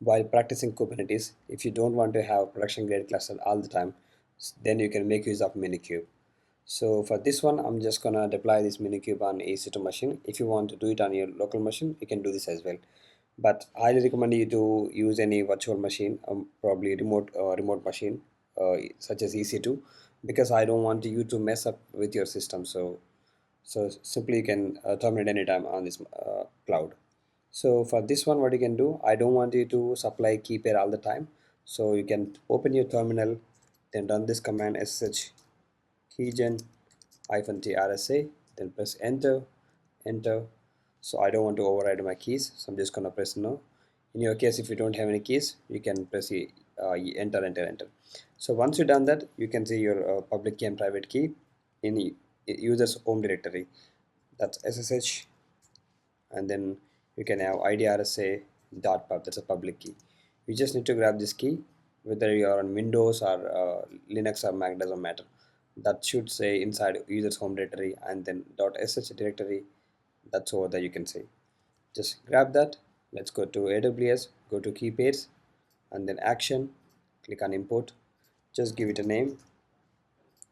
while practicing Kubernetes, if you don't want to have production grade cluster all the time, then you can make use of Minikube. So for this one, I'm just gonna deploy this Minikube on EC2 machine. If you want to do it on your local machine, you can do this as well. But I highly recommend you to use any virtual machine, probably remote machine, such as EC2, because I don't want you to mess up with your system. So simply you can terminate anytime on this cloud. So for this one, what you can do, I don't want you to supply key pair all the time. So you can open your terminal, then run this command ssh keygen -trsa, then press enter. So I don't want to override my keys, so I'm just gonna press no. In your case, if you don't have any keys, you can press enter. So once you've done that, you can see your public key and private key in the user's home directory. That's ssh, and then you can have idrsa dot pub. That's a public key. You just need to grab this key, whether you're on Windows or Linux or Mac, doesn't matter. That should say inside user's home directory, and then .sh directory. That's over there, you can see. Just grab that. Let's go to AWS, go to key pairs, and then action, click on import. Just give it a name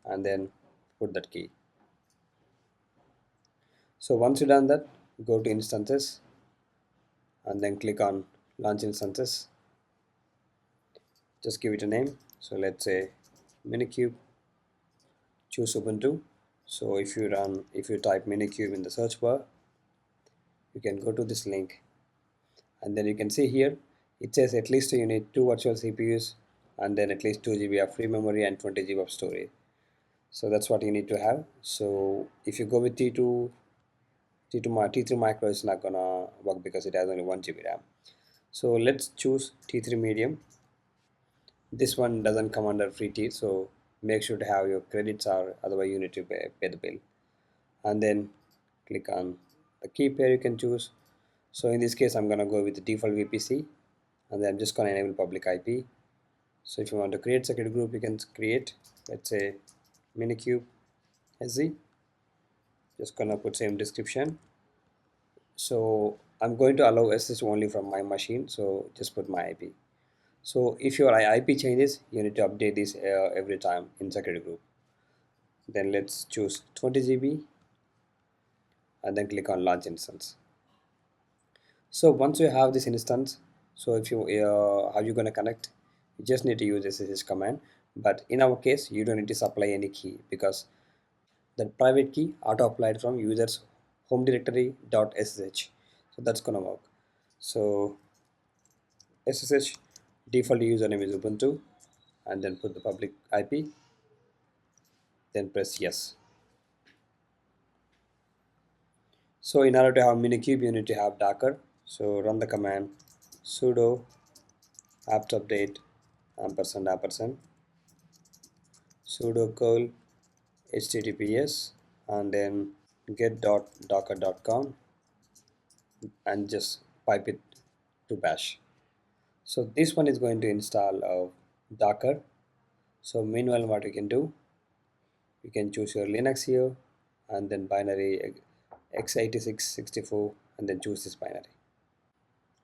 and then put that key. So once you've done that, go to instances and then click on launch instances. Just give it a name. So let's say Minikube, choose Ubuntu. So if you type Minikube in the search bar, you can go to this link, and then you can see here it says at least you need 2 virtual CPUs, and then at least 2 GB of free memory and 20 GB of storage. So that's what you need to have. So if you go with T3 micro, is not gonna work because it has only 1 GB RAM. So let's choose T3 medium. This one doesn't come under free tier, so make sure to have your credits, or otherwise you need to pay the bill. And then click on the key pair you can choose. So in this case, I'm gonna go with the default VPC, and then I'm just gonna enable public IP. So if you want to create secret group, you can create, let's say Minikube SZ. Just gonna put same description. So I'm going to allow SSH only from my machine, so just put my IP. So if your IP changes, you need to update this every time in secret group. Then let's choose 20 GB and then click on launch instance. So once you have this instance, so if you how you gonna connect, you just need to use SSH command. But in our case, you don't need to supply any key, because the private key auto applied from user's home directory .sh. So that's gonna work. So SSH default username is Ubuntu, and then put the public IP, then press yes. So in order to have Minikube, you need to have Docker. So run the command sudo apt update ampersand sudo curl https and then get.docker.com, and just pipe it to bash. So this one is going to install Docker. So meanwhile, what you can do, you can choose your Linux here, and then binary x86-64, and then choose this binary.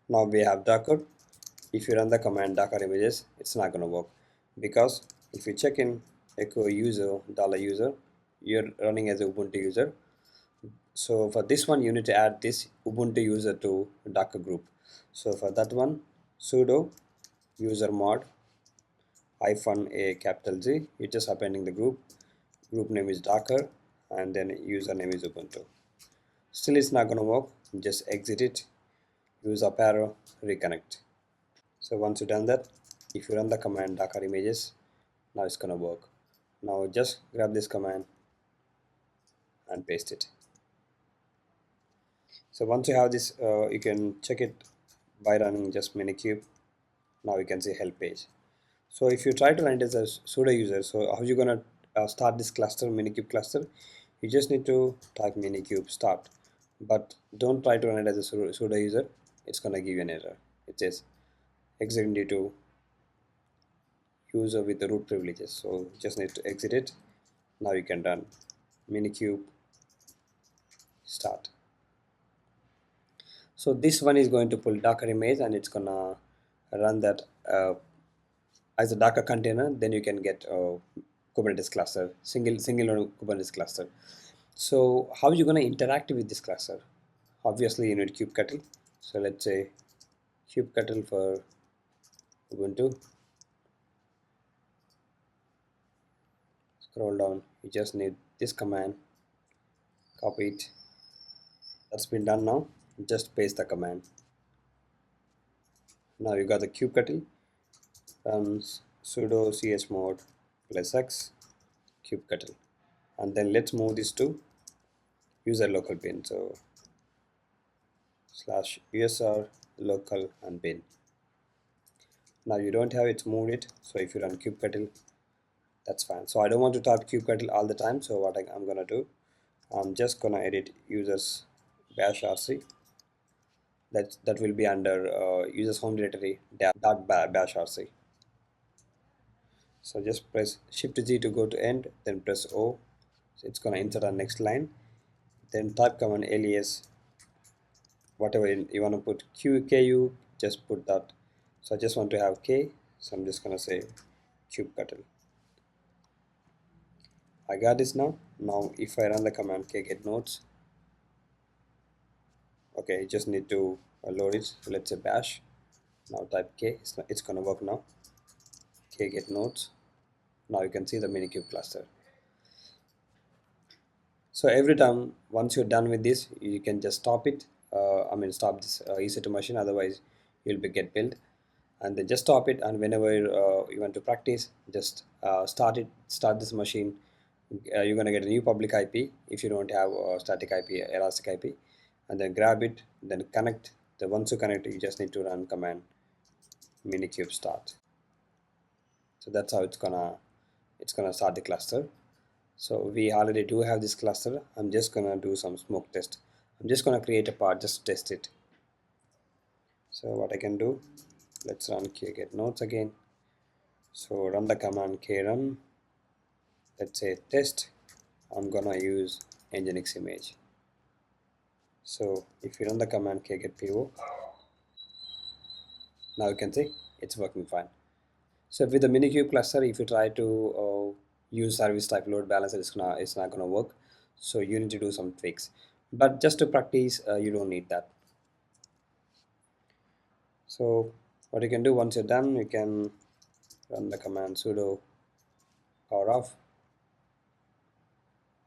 Now we have Docker. If you run the command docker images, it's not going to work, because if you check in echo user $user, you're running as a Ubuntu user. So for this one, you need to add this Ubuntu user to Docker group. So for that one, sudo user mod -a capital Z. You're just appending the group. Group name is Docker, and then username is Ubuntu. Still, it's not going to work. Just exit it. Use up arrow, reconnect. So once you've done that, if you run the command docker images, now it's going to work. Now just grab this command and paste it. So once you have this, you can check it by running just Minikube. Now you can see help page. So if you try to run it as a sudo user, so how you gonna start this cluster, Minikube cluster? You just need to type Minikube start, but don't try to run it as a sudo user. It's gonna give you an error. It says exit due to user with the root privileges. So just need to exit it. Now you can run Minikube start. So this one is going to pull Docker image, and it's gonna run that as a Docker container, then you can get a Kubernetes cluster, single Kubernetes cluster. So how are you going to interact with this cluster? Obviously, you need kubectl. So let's say kubectl for Ubuntu. Scroll down. You just need this command. Copy it. That's been done now. Just paste the command. Now you got the kubectl. Runs sudo chmod +x kubectl, and then let's move this to user local bin. So /usr local and bin. Now you don't have it moved it, so if you run kubectl, that's fine. So I don't want to type kubectl all the time, so what I'm gonna do, I'm just gonna edit users bash rc. That will be under users home directory dot bash rc. So just press shift G to go to end, then press O. So it's gonna insert our next line. Then type command alias, whatever you want to put ku, just put that. So I just want to have k, so I'm just gonna say kubectl. I got this now. Now if I run the command k get nodes, okay, you just need to load it. So let's say bash. Now type k, it's gonna work now. K get nodes. Now you can see the Minikube cluster. So every time once you're done with this, you can just stop it. Stop this EC2 machine, otherwise you'll be get billed. And then just stop it, and whenever you want to practice, just start this machine. You're gonna get a new public IP if you don't have a static IP, elastic IP, and then grab it, then connect. The once you connect, you just need to run command minikube start. So that's how it's gonna start the cluster. So we already do have this cluster. I'm just gonna do some smoke test. I'm just gonna create a part just to test it. So what I can do, let's run get nodes again. So run the command krun. Let's say test. I'm gonna use nginx image. So if you run the command get po, now you can see it's working fine. So with the Minikube cluster, if you try to use service type load balancer, it's not gonna work. So you need to do some tweaks. But just to practice, you don't need that. So what you can do once you're done, you can run the command sudo power off.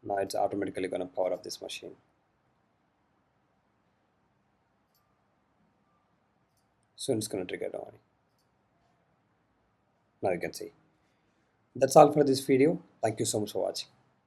Now it's automatically gonna power up this machine. Soon it's gonna trigger on. Now you can see. That's all for this video. Thank you so much for watching.